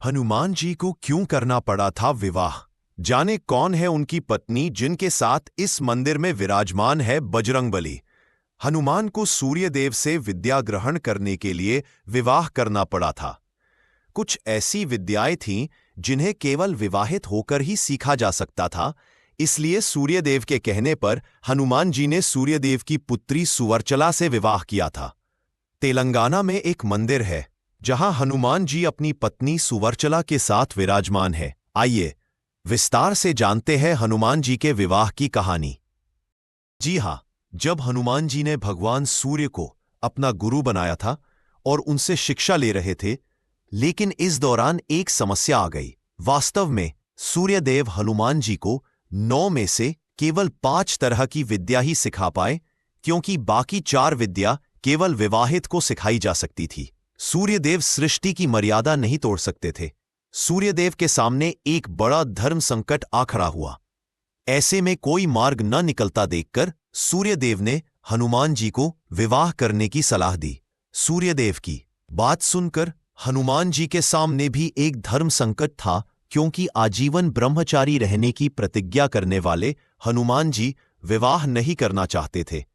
हनुमान जी को क्यों करना पड़ा था विवाह? जाने कौन है उनकी पत्नी जिनके साथ इस मंदिर में विराजमान है बजरंगबली। हनुमान को सूर्यदेव से विद्या ग्रहण करने के लिए विवाह करना पड़ा था। कुछ ऐसी विद्याएं थीं जिन्हें केवल विवाहित होकर ही सीखा जा सकता था, इसलिए सूर्यदेव के कहने पर हनुमान जी ने सूर्यदेव की पुत्री सुवर्चला से विवाह किया था। तेलंगाना में एक मंदिर है जहां हनुमान जी अपनी पत्नी सुवर्चला के साथ विराजमान है। आइए विस्तार से जानते हैं हनुमान जी के विवाह की कहानी। जी हां, जब हनुमान जी ने भगवान सूर्य को अपना गुरु बनाया था और उनसे शिक्षा ले रहे थे, लेकिन इस दौरान एक समस्या आ गई। वास्तव में सूर्यदेव हनुमान जी को 9 में से केवल 5 तरह की विद्या ही सिखा पाए, क्योंकि बाकी 4 विद्या केवल विवाहित को सिखाई जा सकती थी। सूर्यदेव सृष्टि की मर्यादा नहीं तोड़ सकते थे। सूर्यदेव के सामने एक बड़ा धर्म संकट आ खड़ा हुआ। ऐसे में कोई मार्ग न निकलता देखकर सूर्यदेव ने हनुमान जी को विवाह करने की सलाह दी। सूर्यदेव की बात सुनकर हनुमान जी के सामने भी एक धर्म संकट था, क्योंकि आजीवन ब्रह्मचारी रहने की प्रतिज्ञा करने वाले हनुमान जी विवाह नहीं करना चाहते थे।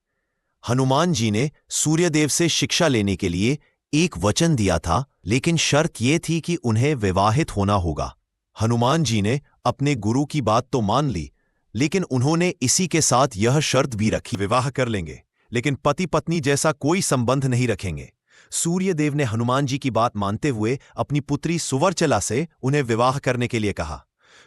हनुमान जी ने सूर्यदेव से शिक्षा लेने के लिए एक वचन दिया था, लेकिन शर्त यह थी कि उन्हें विवाहित होना होगा। हनुमान जी ने अपने गुरु की बात तो मान ली, लेकिन उन्होंने इसी के साथ यह शर्त भी रखी, विवाह कर लेंगे लेकिन पति पत्नी जैसा कोई संबंध नहीं रखेंगे। सूर्यदेव ने हनुमान जी की बात मानते हुए अपनी पुत्री सुवर्चला से उन्हें विवाह करने के लिए कहा।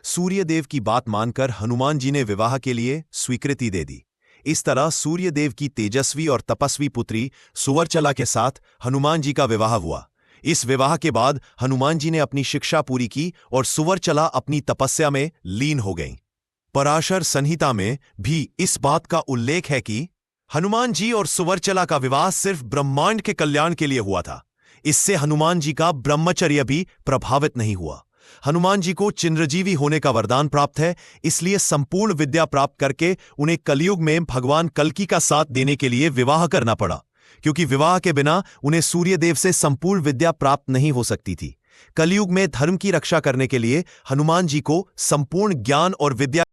सूर्यदेव की बात मानकर हनुमान जी ने विवाह के लिए स्वीकृति दे दी। इस तरह सूर्यदेव की तेजस्वी और तपस्वी पुत्री सुवर्चला के साथ हनुमान जी का विवाह हुआ। इस विवाह के बाद हनुमान जी ने अपनी शिक्षा पूरी की और सुवर्चला अपनी तपस्या में लीन हो गईं। पराशर संहिता में भी इस बात का उल्लेख है कि हनुमान जी और सुवर्चला का विवाह सिर्फ ब्रह्मांड के कल्याण के लिए हुआ था। इससे हनुमान जी का ब्रह्मचर्य भी प्रभावित नहीं हुआ। हनुमान जी को चिरंजीवी होने का वरदान प्राप्त है, इसलिए संपूर्ण विद्या प्राप्त करके उन्हें कलयुग में भगवान कल्कि का साथ देने के लिए विवाह करना पड़ा, क्योंकि विवाह के बिना उन्हें सूर्यदेव से संपूर्ण विद्या प्राप्त नहीं हो सकती थी। कलयुग में धर्म की रक्षा करने के लिए हनुमान जी को संपूर्ण ज्ञान और विद्या